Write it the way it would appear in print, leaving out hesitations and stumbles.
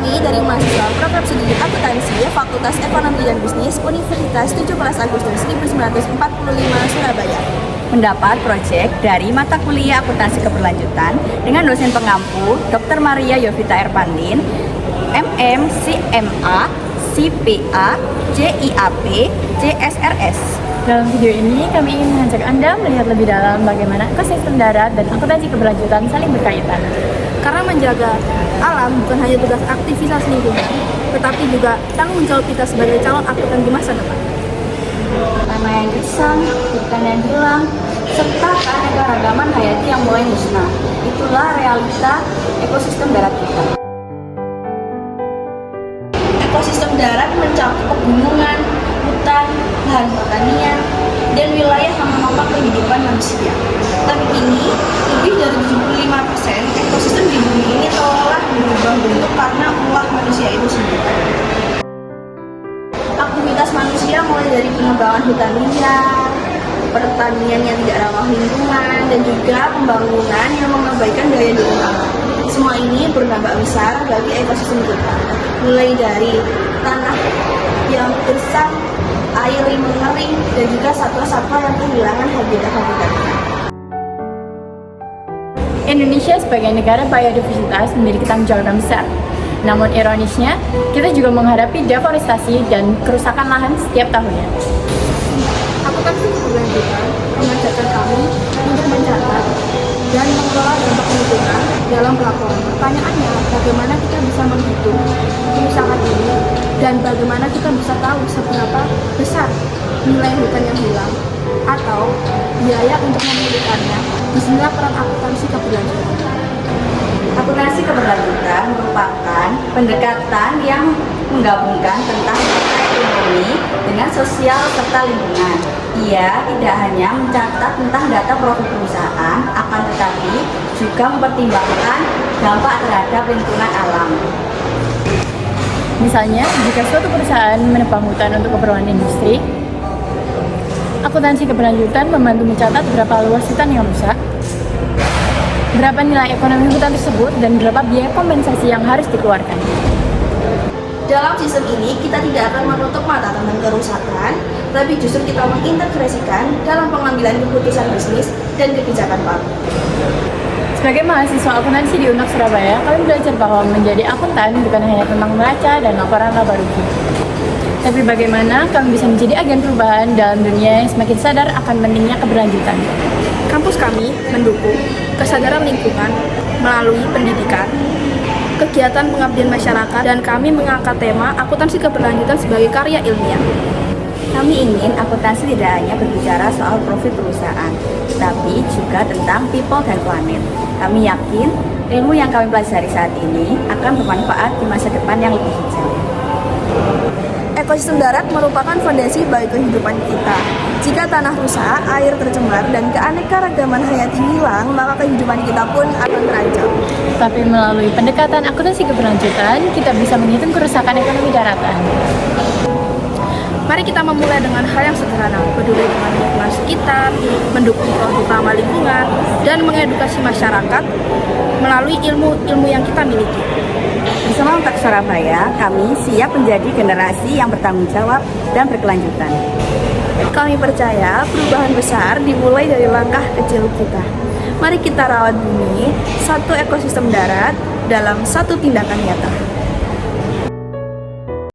Kami dari mahasiswa program studi akuntansi Fakultas Ekonomi dan Bisnis Universitas 17 Agustus 1945 Surabaya mendapat proyek dari mata kuliah akuntansi keberlanjutan dengan dosen pengampu Dr. Maria Yovita Erpandin, MM, CMA, CPA, JIAP, JSRS. Dalam video ini, kami ingin mengajak Anda melihat lebih dalam bagaimana ekosistem darat dan akuntansi keberlanjutan saling berkaitan. Karena menjaga alam bukan hanya tugas aktivitas lingkungan, tetapi juga tanggung jawab kita sebagai calon akuntan di masa depan. Tanah yang gersang, hutan yang hilang, serta keanekaragaman hayati yang mulai musnah. Itulah realita ekosistem darat kita. Ekosistem darat mencakup pegunungan, hutan, lahan pertanian, dan wilayah yang menopang kehidupan manusia. Tapi kini, lebih dari 75% ekosistem di bumi ini telah berubah bentuk karena ulah manusia itu sendiri. Aktivitas manusia mulai dari pengembangan hutan liar, pertanian yang tidak ramah lingkungan, dan juga pembangunan yang mengabaikan daya dukung alam. Semua ini berdampak besar bagi ekosistem kita, mulai dari tanah yang gersang, air yang mengering, dan juga satwa-satwa yang kehilangan habitatnya. Indonesia sebagai negara biodiversitas memiliki tanggung jawab yang besar. Namun ironisnya, kita juga menghadapi deforestasi dan kerusakan lahan setiap tahunnya. Akuntansi keberlanjutan mengajarkan kami untuk mencatat dan mengelola dampak lingkungan dalam pelaporan. Pertanyaannya, bagaimana kita bisa menghitung kerusakan ini dan bagaimana kita bisa tahu seberapa besar nilai hutan yang hilang atau biaya untuk memulihkannya. Disinilah peran akuntansi keberlanjutan. Akuntansi keberlanjutan merupakan pendekatan yang menggabungkan tentang ekonomi dengan sosial serta lingkungan. Ia tidak hanya mencatat tentang data profit perusahaan, akan tetapi juga mempertimbangkan dampak terhadap lingkungan alam. Misalnya, jika suatu perusahaan menebang hutan untuk keperluan industri, akuntansi keberlanjutan membantu mencatat berapa luas hutan yang rusak, berapa nilai ekonomi hutan tersebut, dan berapa biaya kompensasi yang harus dikeluarkan. Dalam sistem ini, kita tidak akan menutup mata tentang kerusakan, tapi justru kita mengintegrasikan dalam pengambilan keputusan bisnis dan kebijakan publik. Sebagai mahasiswa akuntansi di UNAK Surabaya, kami belajar bahwa menjadi akuntan bukan hanya tentang membaca dan laporan laba rugi. Tapi bagaimana kami bisa menjadi agen perubahan dalam dunia yang semakin sadar akan pentingnya keberlanjutan. Kampus kami mendukung kesadaran lingkungan melalui pendidikan, kegiatan pengabdian masyarakat, dan kami mengangkat tema akuntansi keberlanjutan sebagai karya ilmiah. Kami ingin akuntansi tidak hanya berbicara soal profit perusahaan, tapi juga tentang people dan planet. Kami yakin ilmu yang kami pelajari saat ini akan bermanfaat di masa depan yang lebih hijau. Ekosistem darat merupakan fondasi bagi kehidupan kita. Jika tanah rusak, air tercemar, dan keanekaragaman hayati hilang, maka kehidupan kita pun akan terancam. Tapi melalui pendekatan akuntansi keberlanjutan, kita bisa menghitung kerusakan ekonomi daratan. Mari kita memulai dengan hal yang sederhana, peduli dengan lingkungan sekitar, mendukung produk ramah lingkungan, dan mengedukasi masyarakat melalui ilmu-ilmu yang kita miliki. Bersama UNAK Surabaya, kami siap menjadi generasi yang bertanggung jawab dan berkelanjutan. Kami percaya perubahan besar dimulai dari langkah kecil kita. Mari kita rawat bumi, satu ekosistem darat dalam satu tindakan nyata.